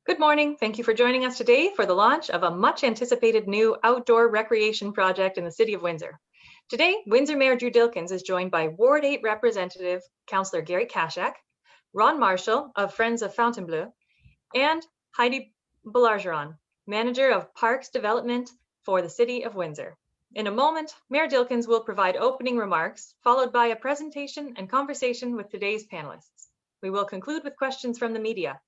Good morning. Thank you for joining us today for the launch of a much anticipated new outdoor recreation project in the City of Windsor. Today, Windsor Mayor Drew Dilkens is joined by Ward 8 Representative Councillor Gary Kashak, Ron Marshall of Friends of Fontainebleau, and Heidi Belargeron, Manager of Parks Development for the City of Windsor. In a moment, Mayor Dilkens will provide opening remarks, followed by a presentation and conversation with today's panelists. We will conclude with questions from the media.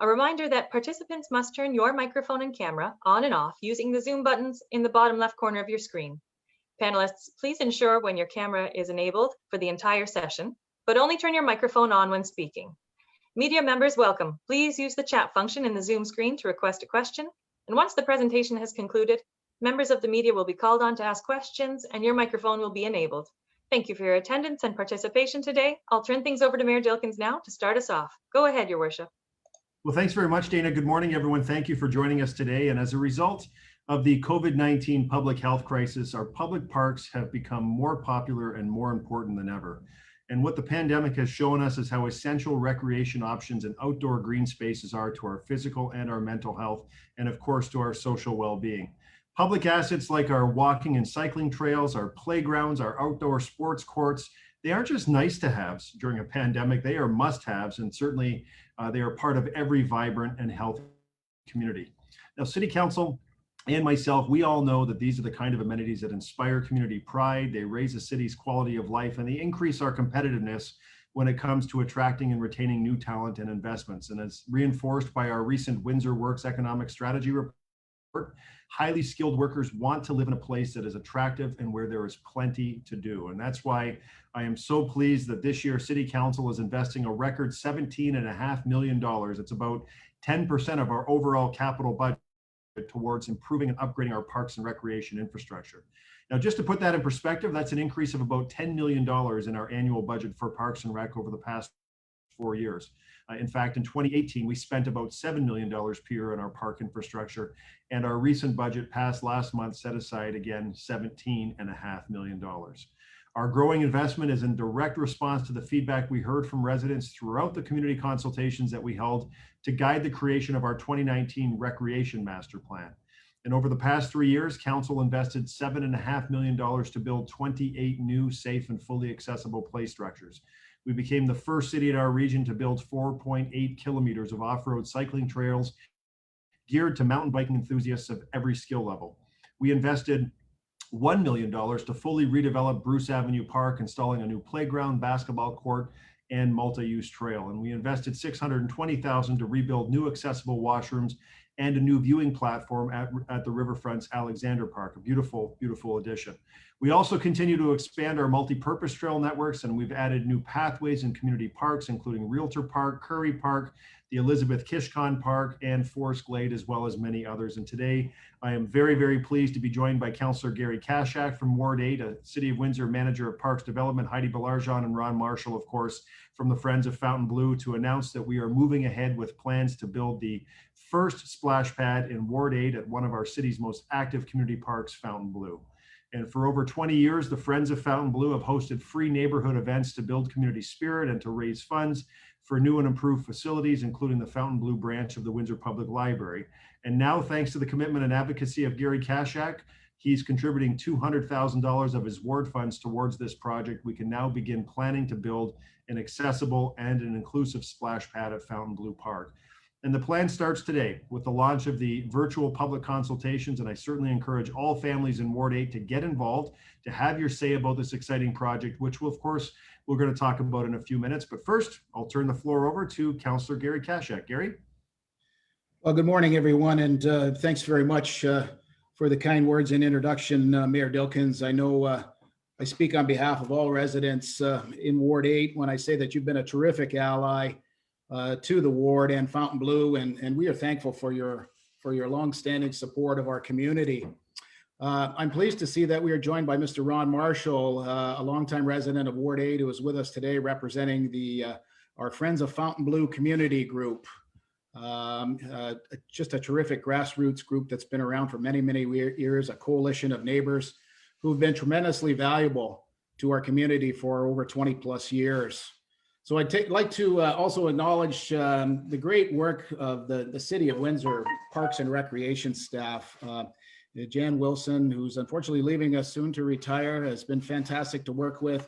A reminder that participants must turn your microphone and camera on and off using the Zoom buttons in the bottom left corner of your screen. Panelists, please ensure when your camera is enabled for the entire session, but only turn your microphone on when speaking. Media members, welcome. Please use the chat function in the Zoom screen to request a question. And once the presentation has concluded, members of the media will be called on to ask questions and your microphone will be enabled. Thank you for your attendance and participation today. I'll turn things over to Mayor Dilkens now to start us off. Go ahead, Your Worship. Well, thanks very much, Dana. Good morning, everyone. Thank you for joining us today. And as a result of the COVID-19 public health crisis, our public parks have become more popular and more important than ever. And what the pandemic has shown us is how essential recreation options and outdoor green spaces are to our physical and our mental health, and of course, to our social well-being. Public assets like our walking and cycling trails, our playgrounds, our outdoor sports courts, they aren't just nice to haves during a pandemic, they are must-haves, and certainly they are part of every vibrant and healthy community. Now, City Council and myself, we all know that these are the kind of amenities that inspire community pride, they raise the city's quality of life, and they increase our competitiveness when it comes to attracting and retaining new talent and investments. And as reinforced by our recent Windsor Works Economic Strategy report, highly skilled workers want to live in a place that is attractive and where there is plenty to do. And that's why I am so pleased that this year City Council is investing a record $17.5 million. It's about 10% of our overall capital budget towards improving and upgrading our parks and recreation infrastructure. Now, just to put that in perspective, that's an increase of about $10 million in our annual budget for Parks and Rec over the past 4 years. In fact, in 2018, we spent about $7 million per year on our park infrastructure, and our recent budget passed last month set aside again $17.5 million. Our growing investment is in direct response to the feedback we heard from residents throughout the community consultations that we held to guide the creation of our 2019 Recreation Master Plan. And over the past 3 years, Council invested $7.5 million to build 28 new, safe, and fully accessible play structures. We became the first city in our region to build 4.8 kilometers of off-road cycling trails geared to mountain biking enthusiasts of every skill level. We invested $1 million to fully redevelop Bruce Avenue Park, installing a new playground, basketball court, and multi-use trail. And we invested $620,000 to rebuild new accessible washrooms and a new viewing platform at the Riverfront's Alexander Park, a beautiful, beautiful addition. We also continue to expand our multi-purpose trail networks, and we've added new pathways in community parks, including Realtor Park, Curry Park, the Elizabeth Kishcon Park, and Forest Glade, as well as many others. And today, I am very, very pleased to be joined by Councillor Gary Kashak from Ward 8, a City of Windsor Manager of Parks Development, Heidi Belargeron, and Ron Marshall, of course, from the Friends of Fontainebleau, to announce that we are moving ahead with plans to build the first splash pad in Ward 8 at one of our city's most active community parks, Fontainebleau. And for over 20 years, the Friends of Fontainebleau have hosted free neighborhood events to build community spirit and to raise funds for new and improved facilities, including the Fontainebleau branch of the Windsor Public Library. And now, thanks to the commitment and advocacy of Gary Kashak, he's contributing $200,000 of his ward funds towards this project. We can now begin planning to build an accessible and an inclusive splash pad at Fontainebleau Park. And the plan starts today with the launch of the virtual public consultations. And I certainly encourage all families in Ward 8 to get involved, to have your say about this exciting project, which will, of course, we're going to talk about in a few minutes. But first, I'll turn the floor over to Councillor Gary Kashak. Gary? Well, good morning, everyone. And thanks very much for the kind words and introduction, Mayor Dilkens. I know I speak on behalf of all residents in Ward 8 when I say that you've been a terrific ally to the ward and Fontainebleau, and we are thankful for your longstanding support of our community. I'm pleased to see that we are joined by Mr. Ron Marshall, a longtime resident of Ward 8, who is with us today representing our Friends of Fontainebleau community group. Just a terrific grassroots group that's been around for many, many years, a coalition of neighbors who've been tremendously valuable to our community for over 20 plus years. So I'd like to also acknowledge the great work of the City of Windsor Parks and Recreation staff. Jan Wilson, who's unfortunately leaving us soon to retire, has been fantastic to work with.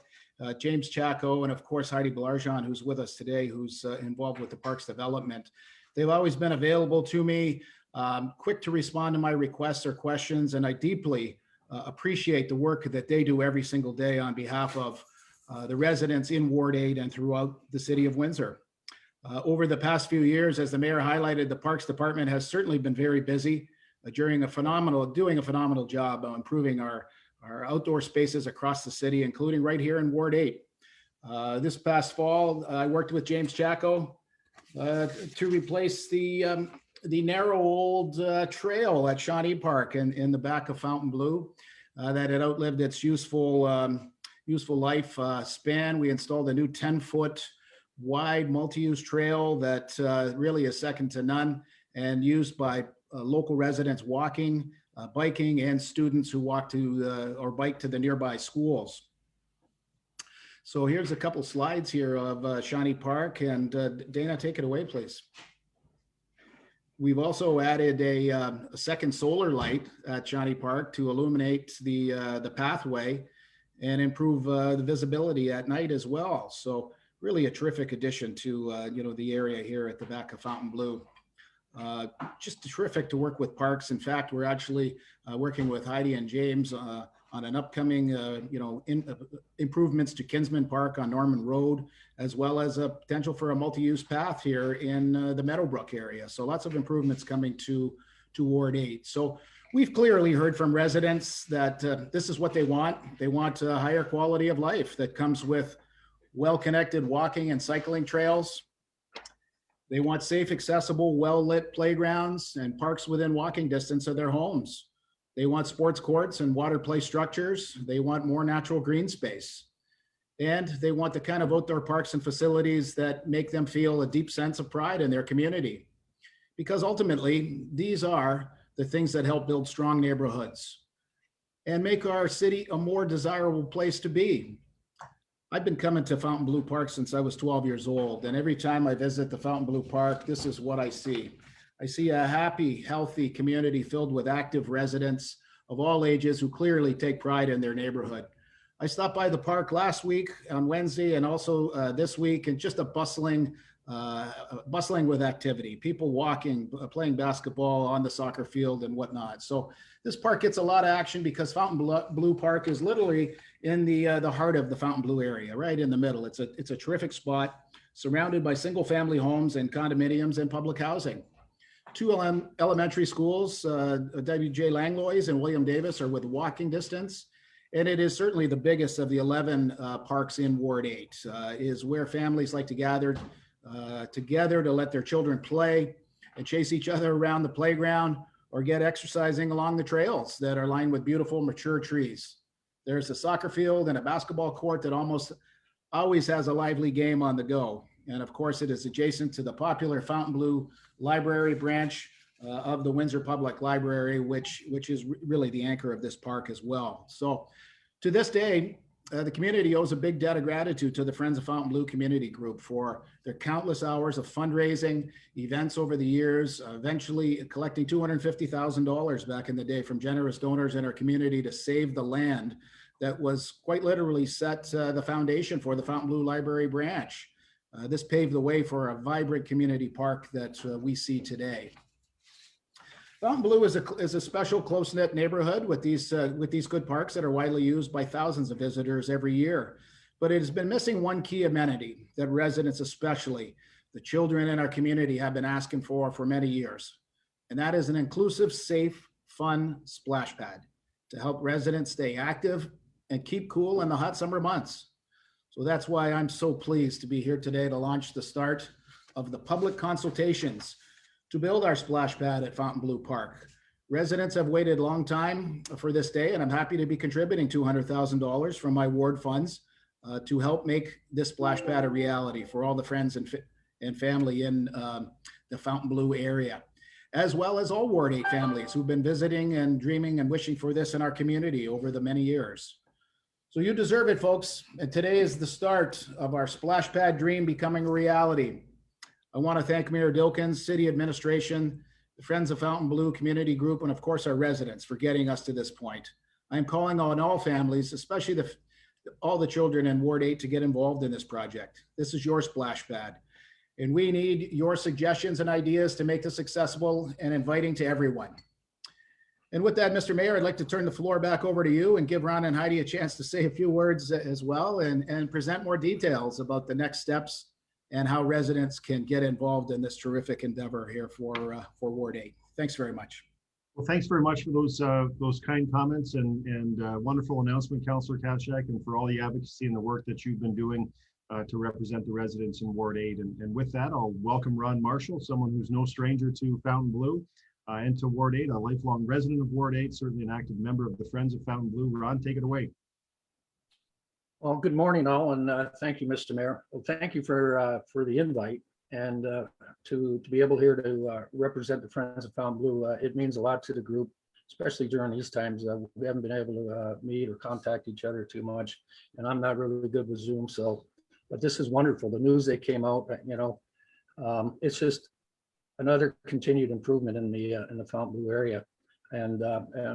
James Chaco, and of course Heidi Blarjan, who's with us today, who's involved with the parks development. They've always been available to me, quick to respond to my requests or questions, and I deeply appreciate the work that they do every single day on behalf of the residents in Ward 8 and throughout the City of Windsor. Over the past few years, as the mayor highlighted, the Parks Department has certainly been very busy doing a phenomenal job of improving our outdoor spaces across the city, including right here in Ward 8. This past fall, I worked with James Chaco to replace the narrow old trail at Shawnee Park in the back of Fontainebleau that had outlived its useful life span. We installed a new 10-foot wide multi-use trail that really is second to none and used by local residents walking, biking, and students who walk to or bike to the nearby schools. So here's a couple slides here of Shawnee Park, and Dana, take it away, please. We've also added a second solar light at Shawnee Park to illuminate the pathway and improve the visibility at night as well. So really a terrific addition to the area here at the back of Fontainebleau. Just terrific to work with parks. In fact, we're actually working with Heidi and James on an upcoming improvements to Kinsman Park on Norman Road, as well as a potential for a multi-use path here in the Meadowbrook area. So lots of improvements coming to Ward 8. So we've clearly heard from residents that this is what they want. They want a higher quality of life that comes with well-connected walking and cycling trails. They want safe, accessible, well-lit playgrounds and parks within walking distance of their homes. They want sports courts and water play structures. They want more natural green space. And they want the kind of outdoor parks and facilities that make them feel a deep sense of pride in their community. Because ultimately, these are the things that help build strong neighborhoods and make our city a more desirable place to be. I've been coming to Fontainebleau Park since I was 12 years old, and every time I visit the Fontainebleau Park, this is what I see. I see a happy, healthy community filled with active residents of all ages who clearly take pride in their neighborhood. I stopped by the park last week on Wednesday and also this week, and just a bustling with activity, people walking, playing basketball on the soccer field and whatnot. So this park gets a lot of action because Fontainebleau Park is literally in the heart of the Fontainebleau area, right in the middle. It's a terrific spot surrounded by single family homes and condominiums and public housing. Two elementary schools, W.J. Langlois and William Davis, are with walking distance. And it is certainly the biggest of the 11 parks in Ward 8, is where families like to gather together to let their children play and chase each other around the playground or get exercising along the trails that are lined with beautiful mature trees. There's a soccer field and a basketball court that almost always has a lively game on the go. And of course, it is adjacent to the popular Fontainebleau Library branch of the Windsor Public Library, which is really the anchor of this park as well. So to this day, the community owes a big debt of gratitude to the Friends of Fontainebleau Community Group for their countless hours of fundraising, events over the years, eventually collecting $250,000 back in the day from generous donors in our community to save the land that was quite literally set the foundation for the Fontainebleau Library branch. This paved the way for a vibrant community park that we see today. Fontainebleau is a special close-knit neighborhood with these good parks that are widely used by thousands of visitors every year. But it has been missing one key amenity that residents, especially the children in our community, have been asking for many years. And that is an inclusive, safe, fun splash pad to help residents stay active and keep cool in the hot summer months. So that's why I'm so pleased to be here today to launch the start of the public consultations to build our splash pad at Fontainebleau Park. Residents have waited a long time for this day, and I'm happy to be contributing $200,000 from my ward funds to help make this splash pad a reality for all the friends and family in the Fontainebleau area, as well as all Ward 8 families who've been visiting and dreaming and wishing for this in our community over the many years. So you deserve it, folks. And today is the start of our splash pad dream becoming a reality. I want to thank Mayor Dilkens, City Administration, the Friends of Fontainebleau Community Group, and of course our residents for getting us to this point. I am calling on all families, especially all the children in Ward 8, to get involved in this project. This is your splash pad, and we need your suggestions and ideas to make this accessible and inviting to everyone. And with that, Mr. Mayor, I'd like to turn the floor back over to you and give Ron and Heidi a chance to say a few words as well and present more details about the next steps and how residents can get involved in this terrific endeavor here for Ward 8. Thanks very much. Well, thanks very much for those kind comments and wonderful announcement, Councillor Kashak, and for all the advocacy and the work that you've been doing to represent the residents in Ward 8. And with that, I'll welcome Ron Marshall, someone who's no stranger to Fontainebleau and to Ward 8, a lifelong resident of Ward 8, certainly an active member of the Friends of Fontainebleau. Ron, take it away. Well, good morning all, and thank you, Mr. Mayor. Well, thank you for the invite and to be able here to represent the Friends of Fontainebleau. It means a lot to the group, especially during these times. We haven't been able to meet or contact each other too much, and I'm not really good with Zoom. But this is wonderful. The news that came out, it's just another continued improvement in the Fontainebleau area. And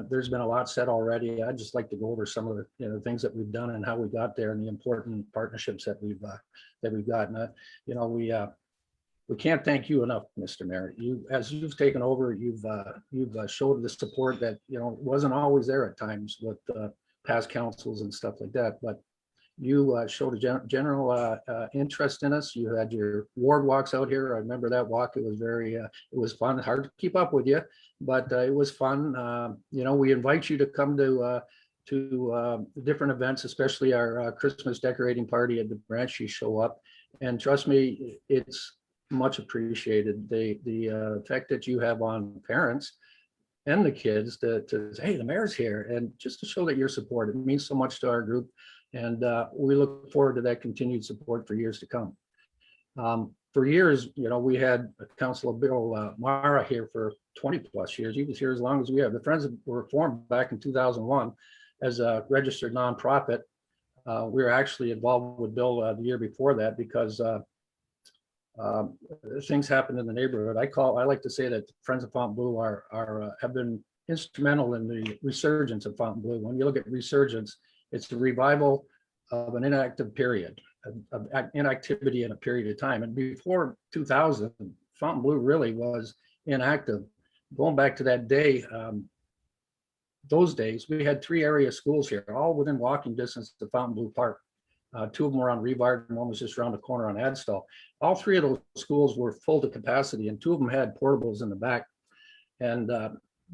there's been a lot said already. I'd just like to go over some of the things that we've done and how we got there and the important partnerships that we've gotten. We can't thank you enough, Mr. Mayor. As you've taken over, you've showed the support that wasn't always there at times with past councils and stuff like that. But you showed a general interest in us. You had your ward walks out here. I remember that walk. It was it was fun. Hard to keep up with you, but it was fun. We invite you to come to different events, especially our Christmas decorating party at the branch. You show up, and trust me, it's much appreciated. The effect that you have on parents and the kids to say, hey, the mayor's here, and just to show that your support. It means so much to our group. And we look forward to that continued support for years to come. For years, we had Councilor Bill Mara here for 20 plus years. He was here as long as we have. The Friends were formed back in 2001 as a registered nonprofit. We were actually involved with Bill the year before that because things happened in the neighborhood. I like to say that Friends of Fontainebleau have been instrumental in the resurgence of Fontainebleau. When you look at resurgence, it's the revival of an inactive period, of inactivity in a period of time. And before 2000, Fontainebleau really was inactive. Going back to that day, those days, we had 3 area schools here, all within walking distance to Fontainebleau Park. 2 of them were on Revard, and one was just around the corner on Adstall. All 3 of those schools were full to capacity, and 2 of them had portables in the back. And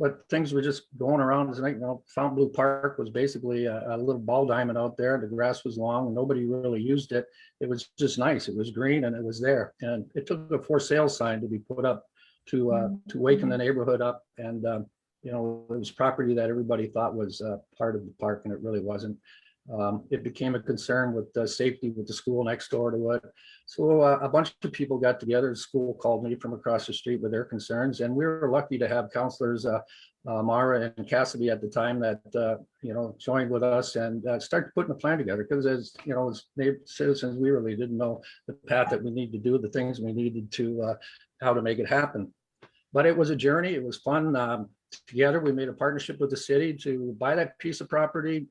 but things were just going around tonight. Fontainebleau Park was basically a little ball diamond out there. The grass was long. Nobody really used it. It was just nice. It was green and it was there. And it took a for sale sign to be put up to waken the neighborhood up. And it was property that everybody thought was part of the park, and it really wasn't. It became a concern with safety with the school next door to it. So a bunch of people got together. The school called me from across the street with their concerns, and we were lucky to have councilors Mara and Cassidy at the time that joined with us and started putting a plan together. Because as citizens, we really didn't know the path that we need to do, the things we needed to how to make it happen. But it was a journey. It was fun. Together, we made a partnership with the city to buy that piece of property.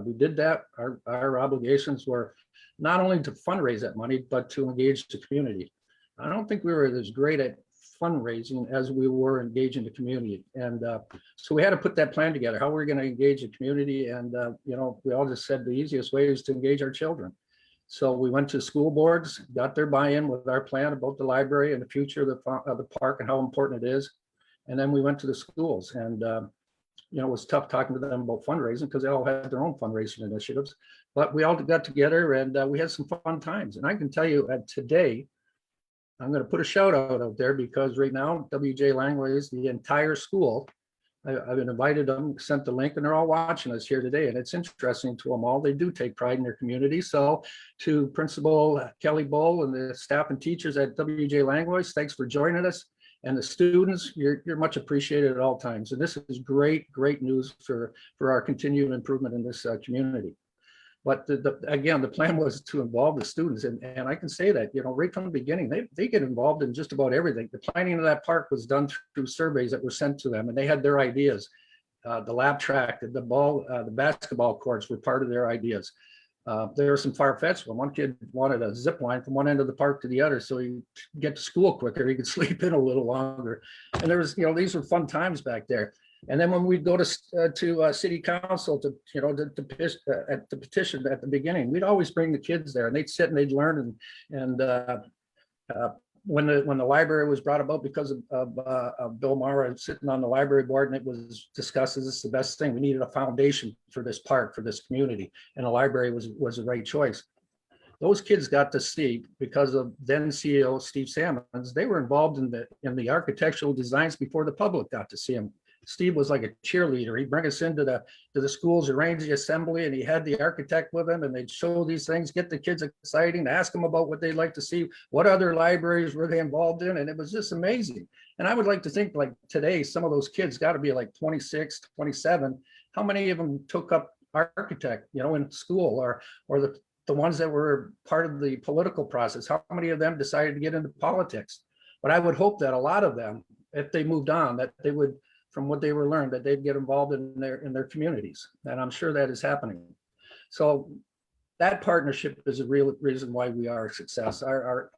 We did that. Our obligations were not only to fundraise that money, but to engage the community. I don't think we were as great at fundraising as we were engaging the community. And so we had to put that plan together, how we're going to engage the community. And, we all just said the easiest way is to engage our children. So we went to school boards, got their buy-in with our plan about the library and the future of the park and how important it is. And then we went to the schools, and it was tough talking to them about fundraising because they all had their own fundraising initiatives. But we all got together and we had some fun times. And I can tell you today, I'm going to put a shout out there because right now, WJ Langways, the entire school, I've invited them, sent the link, and they're all watching us here today. And it's interesting to them all. They do take pride in their community. So to Principal Kelly Bull and the staff and teachers at WJ Langways, thanks for joining us. And the students, you're much appreciated at all times. And this is great news for our continued improvement in this community. But again, the plan was to involve the students, and I can say that, right from the beginning, they get involved in just about everything. The planning of that park was done through surveys that were sent to them, and they had their ideas. The lab track, the basketball courts were part of their ideas. There were some far-fetched ones. One kid wanted a zip line from one end of the park to the other so he could get to school quicker. He could sleep in a little longer. And there was, these were fun times back there. And then when we'd go to City Council to petition at the beginning, we'd always bring the kids there, and they'd sit and they'd learn. And when the library was brought about because of Bill Mara sitting on the library board, and it was discussed as this is the best thing, we needed a foundation for this park, for this community, and the library was the right choice. Those kids got to see, because of then CEO Steve Salmons, they were involved in the architectural designs before the public got to see them. Steve was like a cheerleader. He'd bring us into the schools, arrange the assembly, and he had the architect with him, and they'd show these things, get the kids exciting, ask them about what they'd like to see, what other libraries were they involved in, and it was just amazing. And I would like to think, like today, some of those kids got to be like 26, 27. How many of them took up architect, in school, or the ones that were part of the political process? How many of them decided to get into politics? But I would hope that a lot of them, if they moved on, that they would, from what they were learned, that they'd get involved in their communities. And I'm sure that is happening. So that partnership is a real reason why we are a success. Our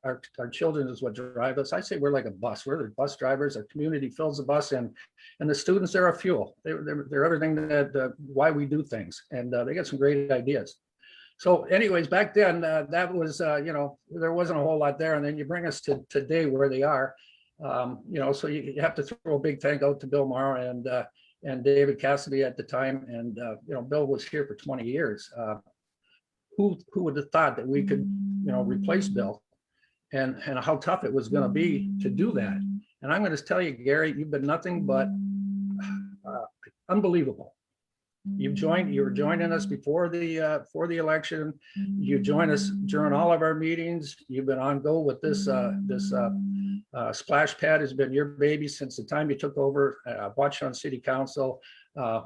children is what drive us. I say we're like a bus. We're the bus drivers. Our community fills the bus, and the students are our fuel. They're everything that why we do things, and they get some great ideas. So anyways, back then, that was, there wasn't a whole lot there. And then you bring us to today where they are. So you have to throw a big thank out to Bill Maher and David Cassidy at the time. And, Bill was here for 20 years. Who would have thought that we could, replace Bill, and how tough it was going to be to do that. And I'm going to tell you, Gary, you've been nothing but unbelievable. You were joining us before the election. You joined us during all of our meetings. You've been on go with this splash pad has been your baby since the time you took over. Watched on City Council.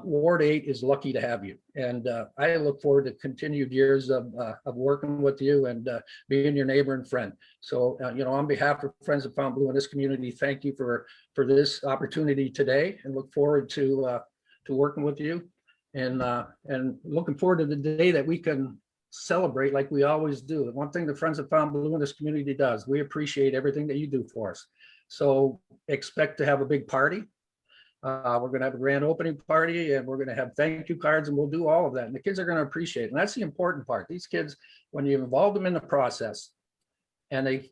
Ward 8 is lucky to have you, and I look forward to continued years of working with you and being your neighbor and friend. So, on behalf of Friends of Fontainebleau in this community, thank you for this opportunity today, and look forward to working with you. And looking forward to the day that we can celebrate like we always do. One thing the Friends of Fontainebleau in this community does, we appreciate everything that you do for us. So expect to have a big party. We're going to have a grand opening party, and we're going to have thank you cards, and we'll do all of that. And the kids are going to appreciate it. And that's the important part. These kids, when you involve them in the process and they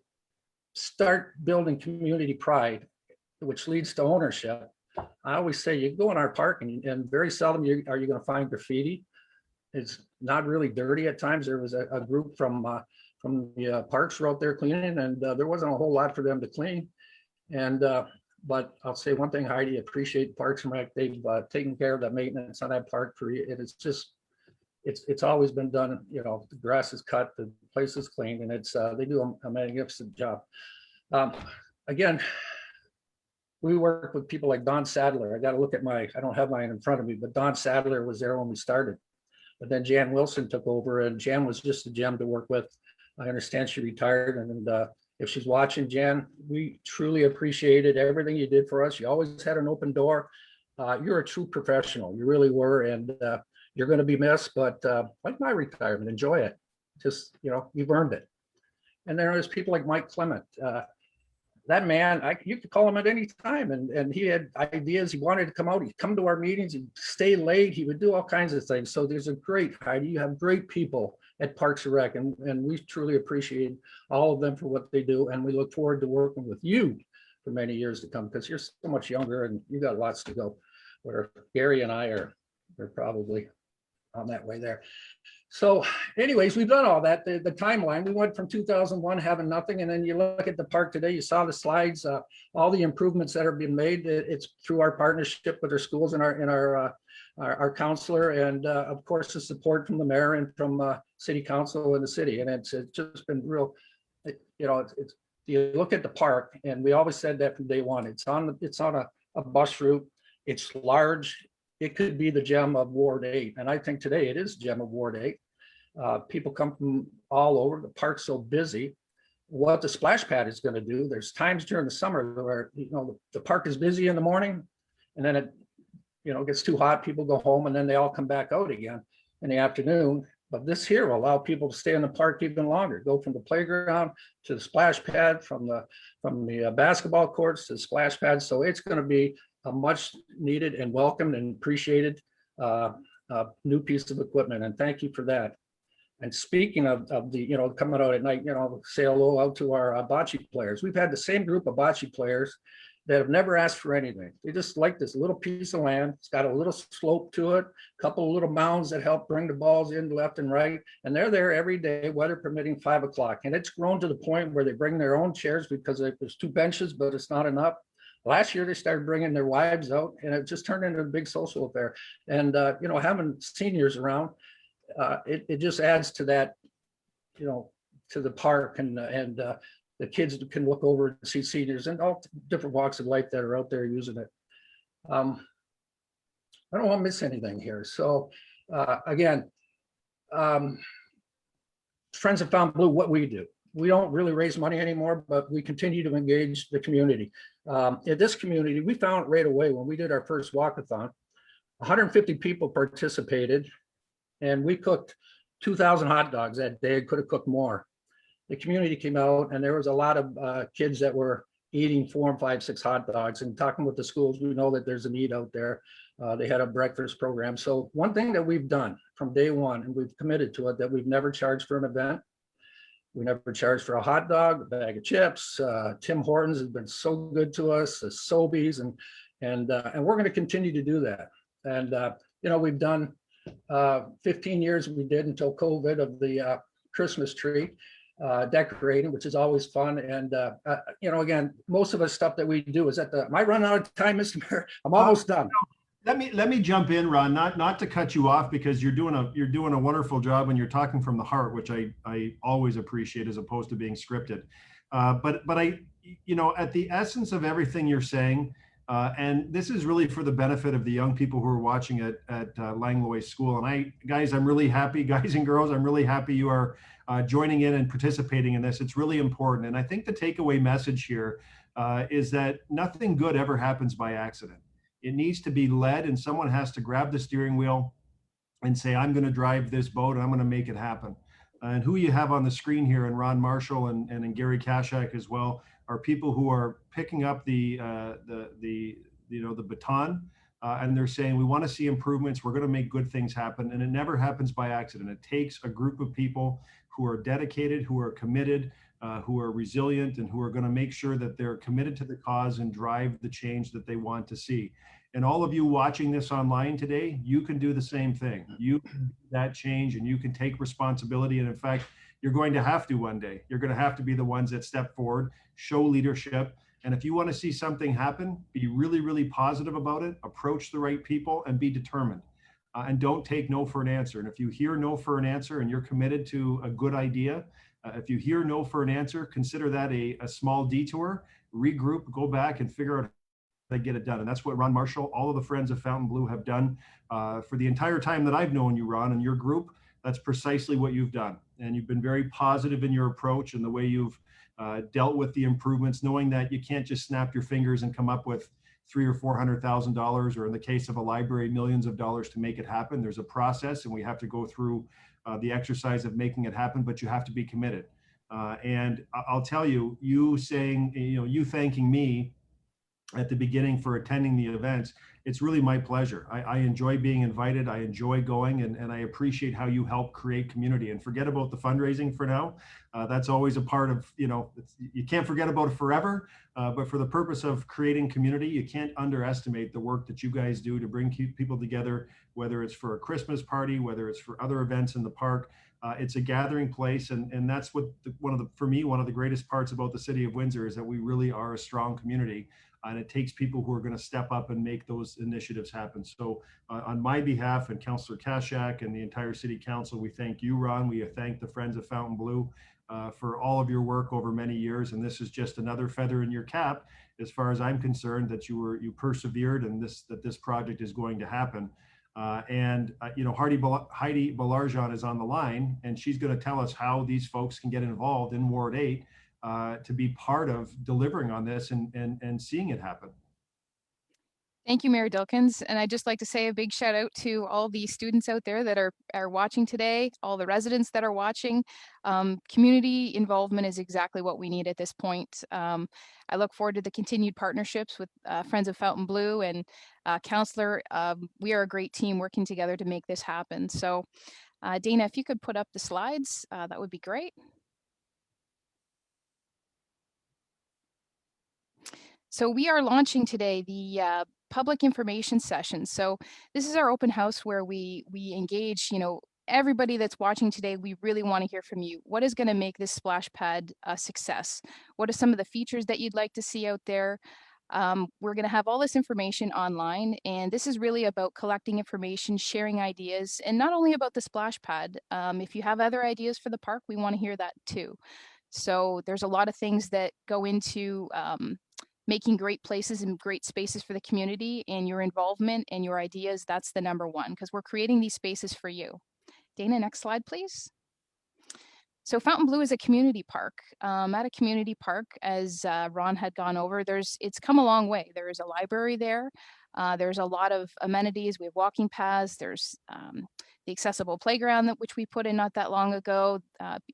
start building community pride, which leads to ownership, I always say you go in our park and very seldom are you going to find graffiti. It's not really dirty at times. There was a group from the parks were out there cleaning, and there wasn't a whole lot for them to clean. And but I'll say one thing, Heidi, appreciate Parks and Rec. They've taken care of the maintenance on that park for you. It's just it's always been done. The grass is cut, the place is cleaned, and it's they do a magnificent job. Again, we work with people like Don Sadler. I got to look at I don't have mine in front of me, but Don Sadler was there when we started. But then Jan Wilson took over, and Jan was just a gem to work with. I understand she retired, and if she's watching, Jan, we truly appreciated everything you did for us. You always had an open door. You're a true professional. You really were, and you're going to be missed, but like my retirement, enjoy it. Just, you've earned it. And there's people like Mike Clement. That man, you could call him at any time, and he had ideas. He wanted to come out. He'd come to our meetings. He'd stay late. He would do all kinds of things. So there's Heidi, you have great people at Parks and Rec, and we truly appreciate all of them for what they do. And we look forward to working with you for many years to come, because you're so much younger and you got lots to go, where Gary and I are probably on that way there. So anyways, we've done all that. The timeline, we went from 2001 having nothing, and then you look at the park today, you saw the slides, all the improvements that have been made. It's through our partnership with our schools and our counselor, and of course the support from the mayor and from City Council and the city. And it's just been real, you look at the park, and we always said that from day one. It's on a bus route. It's large. It could be the gem of Ward 8. And I think today it is gem of Ward 8. People come from all over. The park's so busy. What the splash pad is going to do, there's times during the summer where, you know, the park is busy in the morning, and then it, you know, gets too hot, people go home, and then they all come back out again in the afternoon. But this here will allow people to stay in the park even longer, go from the playground to the splash pad, from the basketball courts to the splash pad. So it's going to be a much needed and welcomed and appreciated new piece of equipment. And thank you for that. And speaking of the, you know, coming out at night, you know, say hello out to our bocce players. We've had the same group of bocce players that have never asked for anything. They just like this little piece of land. It's got a little slope to it, a couple of little mounds that help bring the balls in left and right. And they're there every day, weather permitting, 5 o'clock. And it's grown to the point where they bring their own chairs because there's 2 benches, but it's not enough. Last year, they started bringing their wives out, and it just turned into a big social affair. And, you know, having seniors around, it just adds to that, you know, to the park, and the kids can look over and see seniors and all different walks of life that are out there using it. I don't want to miss anything here. So again, Friends of Fontainebleau, what we do. We don't really raise money anymore, but we continue to engage the community. In this community, we found right away when we did our first walkathon, 150 people participated, and we cooked 2,000 hot dogs that day. Could have cooked more. The community came out, and there was a lot of kids that were eating 4 and 5, 6 hot dogs. And talking with the schools, we know that there's a need out there. They had a breakfast program. So one thing that we've done from day one, and we've committed to it, that we've never charged for an event. We never charged for a hot dog, a bag of chips. Tim Hortons has been so good to us, the Sobeys, and we're going to continue to do that. And you know, we've done 15 years we did until COVID of the Christmas tree decorating, which is always fun. And you know, again, most of the stuff that we do is at the, am I running out of time, Mr. Mayor? I'm almost done. Let me jump in, Ron, not to cut you off, because you're doing a wonderful job and you're talking from the heart, which I always appreciate, as opposed to being scripted. But I, you know, at the essence of everything you're saying, and this is really for the benefit of the young people who are watching at Langlois School. And guys, I'm really happy, guys and girls, I'm really happy you are joining in and participating in this. It's really important. And I think the takeaway message here is that nothing good ever happens by accident. It needs to be led, and someone has to grab the steering wheel and say, I'm going to drive this boat and I'm going to make it happen. And who you have on the screen here, and Ron Marshall and Gary Kashak as well, are people who are picking up the baton, and they're saying, we want to see improvements. We're going to make good things happen. And it never happens by accident. It takes a group of people who are dedicated, who are committed, who are resilient, and who are going to make sure that they're committed to the cause and drive the change that they want to see. And all of you watching this online today, you can do the same thing. You can do that change, and you can take responsibility. And in fact, you're going to have to one day. You're going to have to be the ones that step forward, show leadership. And if you want to see something happen, be really, really positive about it, approach the right people, and be determined. And don't take no for an answer. And if you hear no for an answer and you're committed to a good idea, if you hear no for an answer, consider that a small detour, regroup, go back and figure out how to get it done. And that's what Ron Marshall, all of the Friends of Fontainebleau have done for the entire time that I've known you, Ron, and your group. That's precisely what you've done. And you've been very positive in your approach and the way you've dealt with the improvements, knowing that you can't just snap your fingers and come up with $300,000 or $400,000, or in the case of a library, millions of dollars to make it happen. There's a process, and we have to go through the exercise of making it happen, but you have to be committed. And I'll tell you, you saying, you know, you thanking me at the beginning for attending the events, it's really my pleasure. I enjoy being invited. I enjoy going, and I appreciate how you help create community. And forget about the fundraising for now. That's always a part of, you know, you can't forget about it forever, but for the purpose of creating community, you can't underestimate the work that you guys do to bring people together, whether it's for a Christmas party, whether it's for other events in the park. It's a gathering place, and that's what for me, one of the greatest parts about the City of Windsor is that we really are a strong community. And it takes people who are going to step up and make those initiatives happen. So on my behalf and Councillor Kashak and the entire City Council, we thank you, Ron. We thank the Friends of Fontainebleau for all of your work over many years. And this is just another feather in your cap, as far as I'm concerned, that you persevered, and that this project is going to happen. You know, Heidi Balarjan is on the line, and she's going to tell us how these folks can get involved in Ward 8 to be part of delivering on this and seeing it happen. Thank you, Mayor Dilkens. And I'd just like to say a big shout out to all the students out there that are watching today, all the residents that are watching. Community involvement is exactly what we need at this point. I look forward to the continued partnerships with Friends of Fontainebleau and Councilor. We are a great team working together to make this happen. So Dana, if you could put up the slides, that would be great. So we are launching today the public information session. So this is our open house where we engage, you know, everybody that's watching today. We really want to hear from you. What is going to make this splash pad a success? What are some of the features that you'd like to see out there? We're going to have all this information online, and this is really about collecting information, sharing ideas, and not only about the splash pad. If you have other ideas for the park, we want to hear that too. So there's a lot of things that go into making great places and great spaces for the community, and your involvement and your ideas, that's the number one, because we're creating these spaces for you. Dana, next slide, please. So Fontainebleau is a community park. At a community park, as Ron had gone over, it's come a long way. There is a library there. There's a lot of amenities. We have walking paths. There's the accessible playground which we put in not that long ago.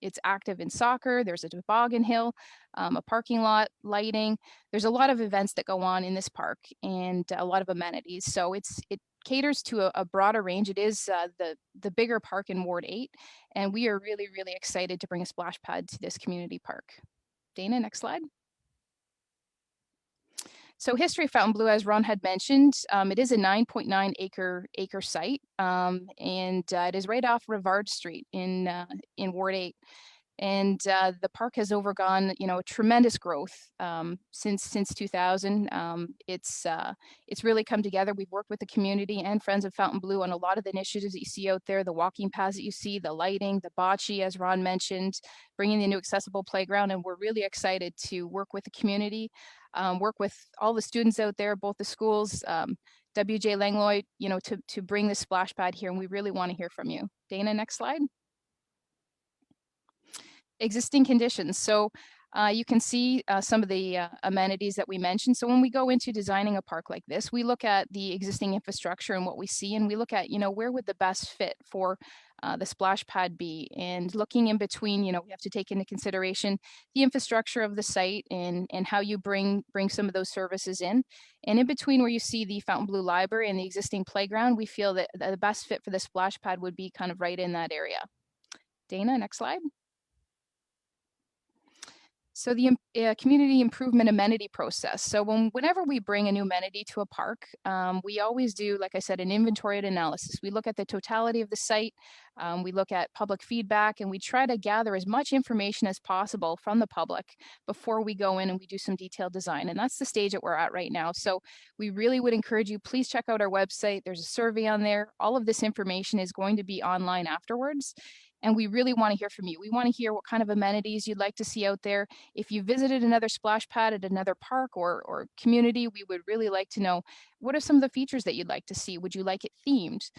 It's active in soccer. There's a toboggan hill, a parking lot, lighting. There's a lot of events that go on in this park and a lot of amenities. So it caters to a broader range. It is the bigger park in Ward 8, and we are really, really excited to bring a splash pad to this community park. Dana, next slide. So history of Fontainebleau, as Ron had mentioned, it is a 9.9 acre site, and it is right off Rivard Street in Ward 8. And the park has undergone, you know, tremendous growth since 2000. It's really come together. We've worked with the community and Friends of Fontainebleau on a lot of the initiatives that you see out there, the walking paths that you see, the lighting, the bocce, as Ron mentioned, bringing the new accessible playground. And we're really excited to work with the community, work with all the students out there, both the schools, WJ Langlois, you know, to bring this splash pad here. And we really want to hear from you. Dana, next slide. Existing conditions. So you can see some of the amenities that we mentioned. So when we go into designing a park like this, we look at the existing infrastructure and what we see, and we look at, you know, where would the best fit for the splash pad be? And looking in between, you know, we have to take into consideration the infrastructure of the site and how you bring some of those services in. And in between where you see the Fontainebleau Library and the existing playground, we feel that the best fit for the splash pad would be kind of right in that area. Dana, next slide. So the community improvement amenity process. So whenever we bring a new amenity to a park, we always do, like I said, an inventory and analysis. We look at the totality of the site, we look at public feedback, and we try to gather as much information as possible from the public before we go in and we do some detailed design. And that's the stage that we're at right now. So we really would encourage you, please check out our website. There's a survey on there. All of this information is going to be online afterwards. And we really want to hear from you. We want to hear what kind of amenities you'd like to see out there. If you visited another splash pad at another park or community, we would really like to know, what are some of the features that you'd like to see? Would you like it themed?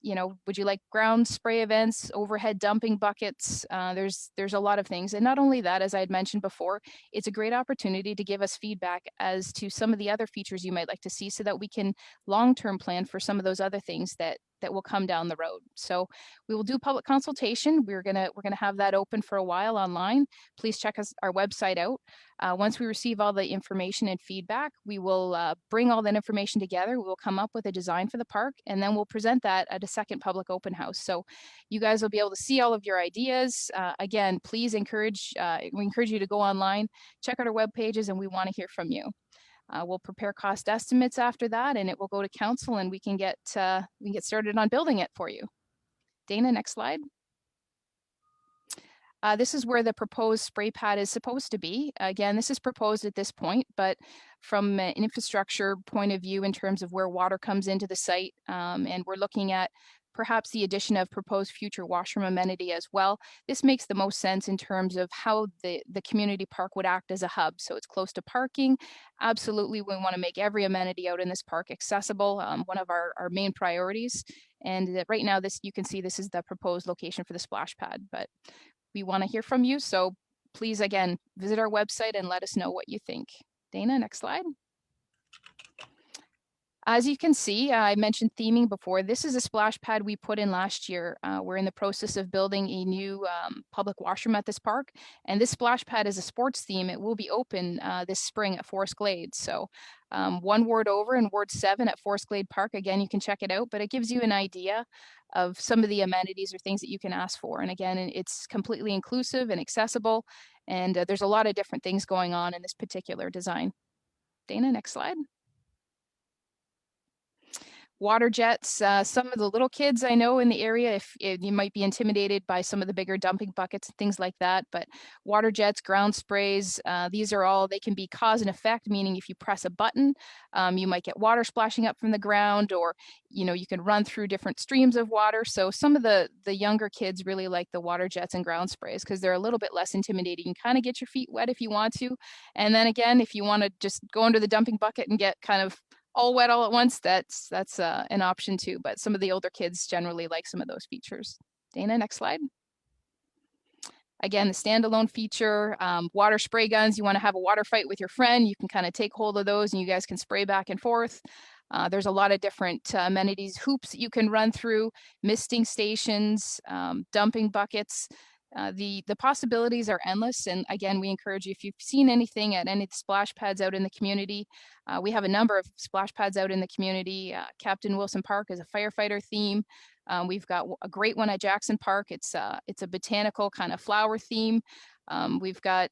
You know, would you like ground spray events, overhead dumping buckets? There's a lot of things. And not only that, as I had mentioned before, it's a great opportunity to give us feedback as to some of the other features you might like to see so that we can long-term plan for some of those other things that will come down the road. So we will do public consultation. We're gonna have that open for a while online. Please check our website out. Once we receive all the information and feedback, we will bring all that information together. We will come up with a design for the park, and then we'll present that at a second public open house. So you guys will be able to see all of your ideas. Again, please we encourage you to go online, check out our web pages, and we want to hear from you. We'll prepare cost estimates after that, and it will go to council, and we can get started on building it for you. Dana, next slide. This is where the proposed spray pad is supposed to be. Again, this is proposed at this point, but from an infrastructure point of view in terms of where water comes into the site, and we're looking at perhaps the addition of proposed future washroom amenity as well. This makes the most sense in terms of how the community park would act as a hub. So it's close to parking. Absolutely, we want to make every amenity out in this park accessible, one of our main priorities. And right now, you can see this is the proposed location for the splash pad, but we want to hear from you. So please, again, visit our website and let us know what you think. Dana, next slide. As you can see, I mentioned theming before. This is a splash pad we put in last year. We're in the process of building a new public washroom at this park. And this splash pad is a sports theme. It will be open this spring at Forest Glades. So one ward over in Ward 7 at Forest Glade Park. Again, you can check it out, but it gives you an idea of some of the amenities or things that you can ask for. And again, it's completely inclusive and accessible. And there's a lot of different things going on in this particular design. Dana, next slide. Water jets, some of the little kids I know in the area, if you might be intimidated by some of the bigger dumping buckets and things like that, but water jets, ground sprays, these are all, they can be cause and effect, meaning if you press a button, you might get water splashing up from the ground, or, you can run through different streams of water. So some of the younger kids really like the water jets and ground sprays because they're a little bit less intimidating. You can kind of get your feet wet if you want to. And then again, if you want to just go under the dumping bucket and get kind of all wet all at once, that's an option too, but some of the older kids generally like some of those features. Dana, next slide. Again, the standalone feature, water spray guns. You want to have a water fight with your friend, you can kind of take hold of those and you guys can spray back and forth. There's a lot of different amenities, hoops that you can run through, misting stations, dumping buckets. The possibilities are endless. And again, we encourage you, if you've seen anything at any of the splash pads out in the community, we have a number of splash pads out in the community. Captain Wilson Park is a firefighter theme. We've got a great one at Jackson Park. It's a botanical kind of flower theme. We've got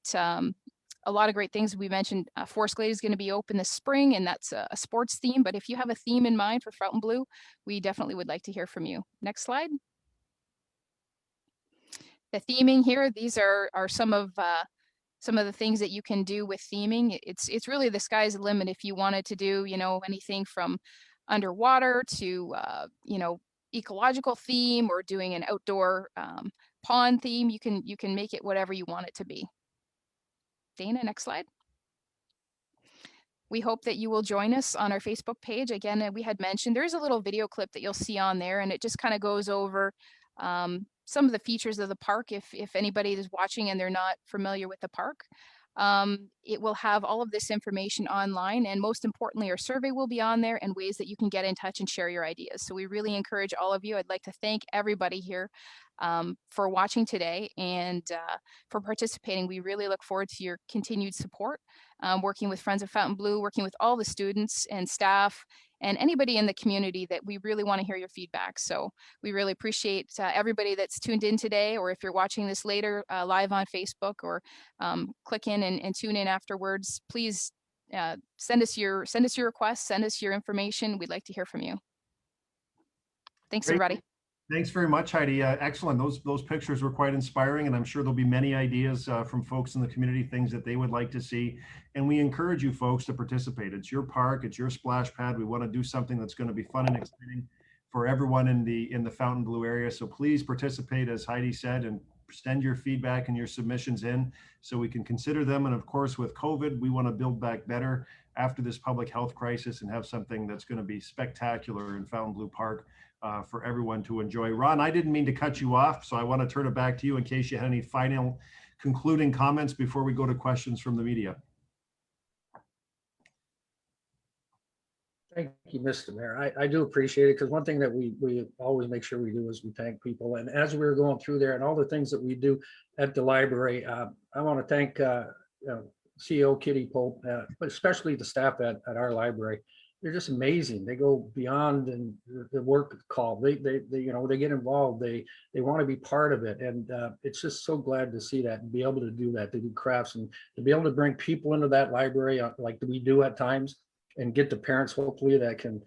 a lot of great things. We mentioned Forest Glade is going to be open this spring, and that's a sports theme. But if you have a theme in mind for Fontainebleau, we definitely would like to hear from you. Next slide. The theming here, these are some of the things that you can do with theming. It's really the sky's the limit if you wanted to do, anything from underwater to, ecological theme, or doing an outdoor pond theme. You can make it whatever you want it to be. Dana, next slide. We hope that you will join us on our Facebook page. Again, we had mentioned there's a little video clip that you'll see on there, and it just kind of goes over some of the features of the park if anybody is watching and they're not familiar with the park. It will have all of this information online, and most importantly, our survey will be on there and ways that you can get in touch and share your ideas. So we really encourage all of you. I'd like to thank everybody here for watching today and for participating. We really look forward to your continued support, working with Friends of Fontainebleau, working with all the students and staff and anybody in the community that we really want to hear your feedback. So we really appreciate everybody that's tuned in today, or if you're watching this later live on Facebook, or click in and tune in afterwards. Please send us your requests, send us your information. We'd like to hear from you. Thanks, Great. everybody. Thanks very much, Heidi. Excellent. Those pictures were quite inspiring, and I'm sure there'll be many ideas from folks in the community, things that they would like to see. And we encourage you folks to participate. It's your park, it's your splash pad. We want to do something that's going to be fun and exciting for everyone in the Fontainebleau area. So please participate, as Heidi said, and send your feedback and your submissions in so we can consider them. And of course, with COVID, we want to build back better after this public health crisis and have something that's going to be spectacular in Fontainebleau Park for everyone to enjoy. Ron, I didn't mean to cut you off, so I want to turn it back to you in case you had any final concluding comments before we go to questions from the media. Thank you, Mr. Mayor. I do appreciate it, because one thing that we always make sure we do is we thank people. And as we were going through there and all the things that we do at the library, I want to thank CEO Kitty Pope, but especially the staff at our library. They're just amazing. They go beyond and the work call. They get involved. They want to be part of it, and it's just so glad to see that and be able to do that. To do crafts and to be able to bring people into that library like we do at times, and get the parents hopefully that can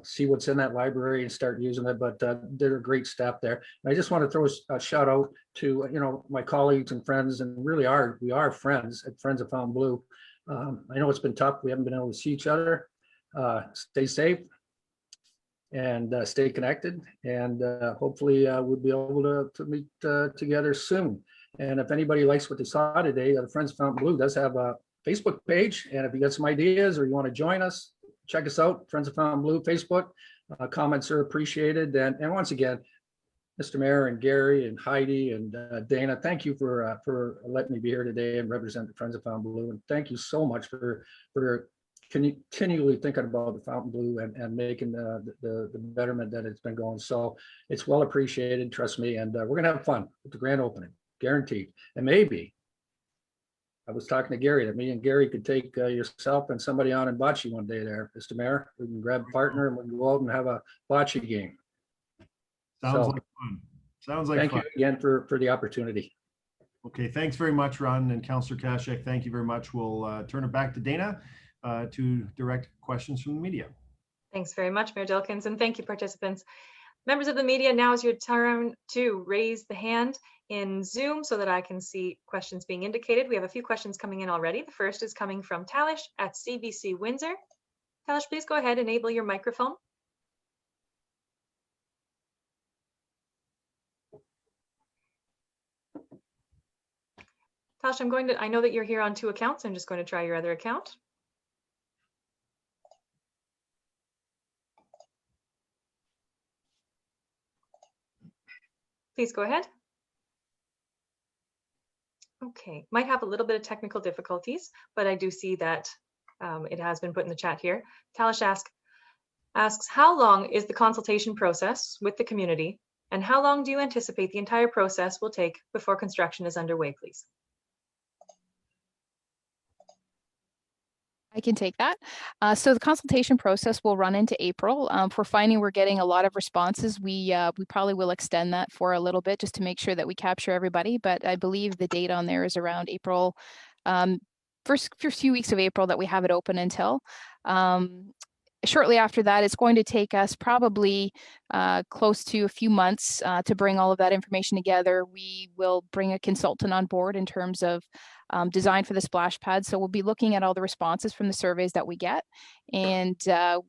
see what's in that library and start using it. But they're a great staff there. And I just want to throw a shout out to my colleagues and friends, and really we are friends at Friends of Fontainebleau. I know it's been tough. We haven't been able to see each other. Stay safe. and stay connected. And hopefully we'll be able to meet together soon. And if anybody likes what they saw today, the Friends of Fontainebleau does have a Facebook page. And if you got some ideas or you want to join us, check us out, Friends of Fontainebleau Facebook. Comments are appreciated. And once again, Mr. Mayor and Gary and Heidi and Dana, thank you for letting me be here today and represent the Friends of Fontainebleau. And thank you so much for continually thinking about the Fontainebleau and making the betterment that it's been going. So it's well appreciated, trust me. And we're gonna have fun with the grand opening, guaranteed. And maybe, I was talking to Gary, that me and Gary could take yourself and somebody on in bocce one day there, Mr. Mayor. We can grab a partner and we can go out and have a bocce game. Sounds So, like fun. Sounds like thank fun. you again for the opportunity. Okay, thanks very much, Ron and Councillor Kashek. Thank you very much. We'll turn it back to Dana to direct questions from the media. Thanks very much, Mayor Dilkens, and thank you, participants. Members of the media, now is your turn to raise the hand in Zoom so that I can see questions being indicated. We have a few questions coming in already. The first is coming from Talish at CBC Windsor. Talish, please go ahead, enable your microphone. Talish, I know that you're here on 2 accounts. I'm just going to try your other account. Please go ahead. Okay, might have a little bit of technical difficulties, but I do see that it has been put in the chat here. Talish asks, how long is the consultation process with the community, and how long do you anticipate the entire process will take before construction is underway, please? I can take that. So the consultation process will run into April. If we're finding we're getting a lot of responses, we probably will extend that for a little bit just to make sure that we capture everybody. But I believe the date on there is around April, first few weeks of April that we have it open until. Shortly after that, it's going to take us probably close to a few months to bring all of that information together. We will bring a consultant on board in terms of design for the splash pad. So we'll be looking at all the responses from the surveys that we get. And,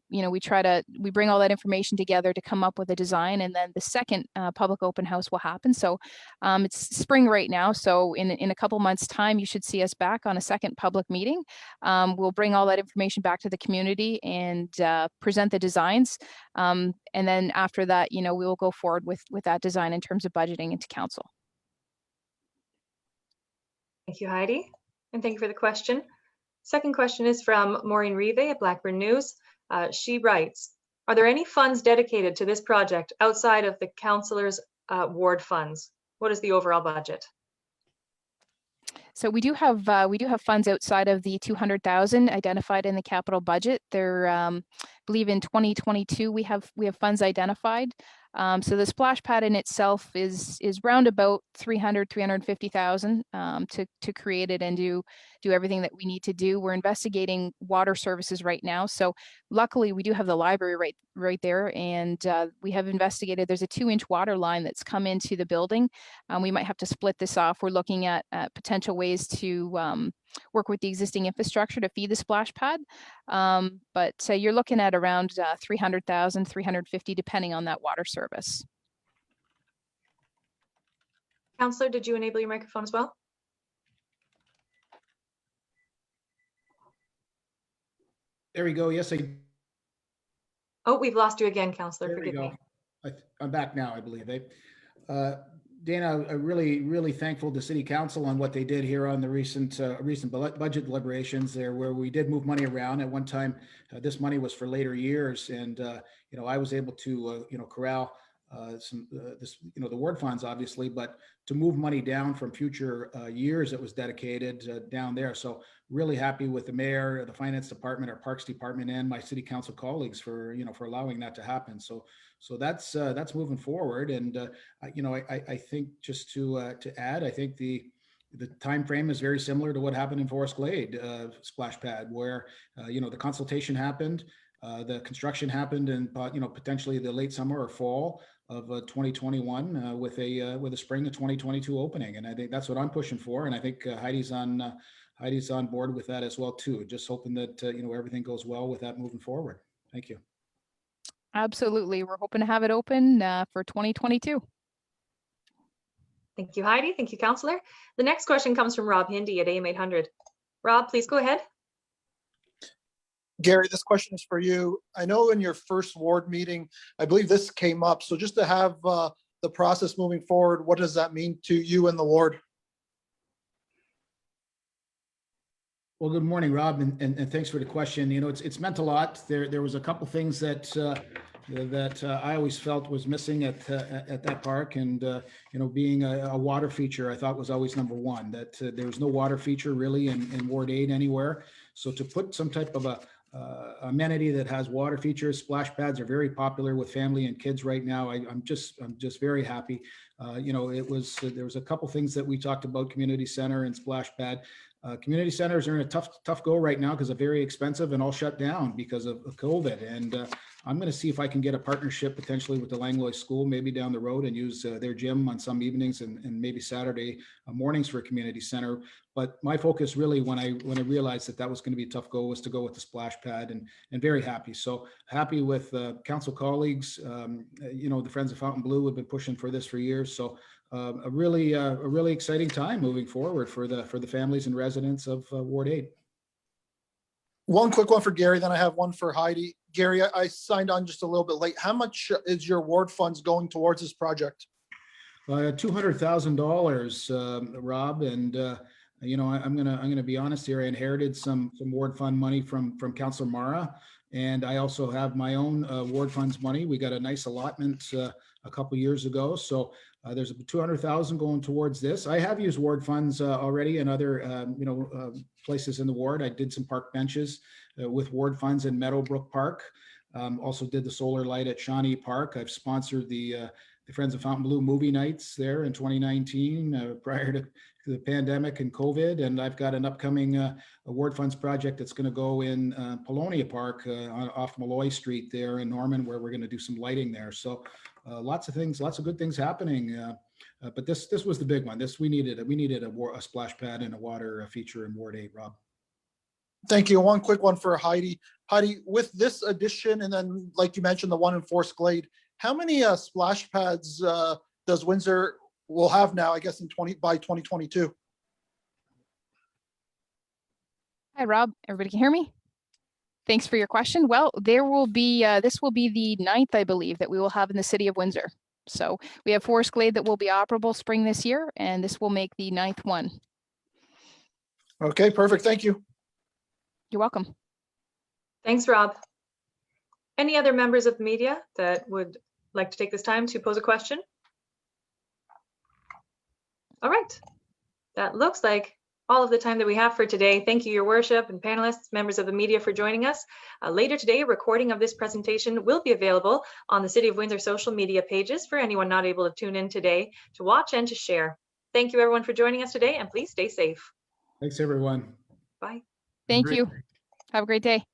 we bring all that information together to come up with a design. And then the second public open house will happen. So it's spring right now. So in a couple months' time, you should see us back on a second public meeting. We'll bring all that information back to the community and present the designs. And then after that, we will go forward with that design in terms of budgeting into council. Thank you, Heidi, and thank you for the question. Second question is from Maureen Rive at Blackburn News. She writes, are there any funds dedicated to this project outside of the councillors' ward funds? What is the overall budget? So we do have funds outside of the 200,000 identified in the capital budget. There, I believe in 2022 we have funds identified. So the splash pad in itself is round about 350,000 to create it and do everything that we need to do. We're investigating water services right now. So luckily we do have the library right there, and we have investigated. There's a 2-inch water line that's come into the building. We might have to split this off. We're looking at potential ways to work with the existing infrastructure to feed the splash pad. But you're looking at around 300,000, 350, depending on that water service. Councillor, did you enable your microphone as well? There we go. Yes, Oh, we've lost you again, Councillor. there we Forgive me. go. I'm back now, I believe. Dana, I'm really thankful to City Council on what they did here on the recent budget deliberations there, where we did move money around. At one time, this money was for later years, and I was able to corral the ward funds, obviously, but to move money down from future years that was dedicated down there. So really happy with the mayor, the finance department, our parks department, and my city council colleagues for allowing that to happen. So that's moving forward. And I think just to add, I think the time frame is very similar to what happened in Forest Glade splash pad, where the consultation happened, the construction happened in potentially the late summer or fall of 2021 with a spring of 2022 opening. And I think that's what I'm pushing for. And I think Heidi's on board with that as well too. Just hoping that everything goes well with that moving forward. Thank you. Absolutely. We're hoping to have it open for 2022. Thank you, Heidi. Thank you, Councillor. The next question comes from Rob Hindy at AM 800. Rob, please go ahead. Gary, this question is for you. I know in your first ward meeting, I believe this came up. So just to have the process moving forward, what does that mean to you and the ward? Well, good morning, Rob, and thanks for the question. You know, it's meant a lot. There was a couple things that I always felt was missing at that park, and you know, being a water feature, I thought was always number one. That there was no water feature really in Ward 8 anywhere. So to put some type of a amenity that has water features, splash pads are very popular with family and kids right now. I'm just very happy. You know, there was a couple things that we talked about, community center and splash pad. Community centers are in a tough go right now because they're very expensive and all shut down because of COVID. And I'm going to see if I can get a partnership potentially with the Langlois School, maybe down the road, and use their gym on some evenings and maybe Saturday mornings for a community center. But my focus really, when I realized that was going to be a tough go, was to go with the splash pad, and very happy. So happy with council colleagues. You know, the Friends of Fontainebleau have been pushing for this for years. So a really exciting time moving forward for the families and residents of Ward 8. One quick one for Gary, then I have one for Heidi. Gary, I signed on just a little bit late. How much is your ward funds going towards this project? $200,000, Rob, and you know, I'm gonna be honest here. I inherited some ward fund money from Councilor Mara, and I also have my own ward funds money. We got a nice allotment a couple years ago, so there's $200,000 going towards this. I have used ward funds already in other you know, places in the ward. I did some park benches with ward funds in Meadowbrook Park. Also did the solar light at Shawnee Park. I've sponsored the Friends of Fontainebleau movie nights there in 2019 prior to the pandemic and COVID. And I've got an upcoming award funds project that's going to go in Polonia Park off Malloy Street there in Norman, where we're going to do some lighting there. So lots of things, lots of good things happening. But this was the big one. We needed a splash pad and a water feature in Ward 8, Rob. Thank you. One quick one for Heidi. Heidi, with this addition, and then like you mentioned, the one in Forest Glade, how many splash pads does Windsor will have now, I guess, by 2022? Hi, Rob. Everybody can hear me? Thanks for your question. Well, there will be, this will be the 9th, I believe, that we will have in the City of Windsor. So we have Forest Glade that will be operable spring this year, and this will make the 9th one. Okay, perfect. Thank you. You're welcome. Thanks, Rob. Any other members of the media that would like to take this time to pose a question? All right. That looks like all of the time that we have for today. Thank you, Your Worship, and panelists, members of the media, for joining us. Later today, a recording of this presentation will be available on the City of Windsor social media pages for anyone not able to tune in today to watch and to share. Thank you, everyone, for joining us today, and please stay safe. Thanks, everyone. Bye. Thank you. Have a great day.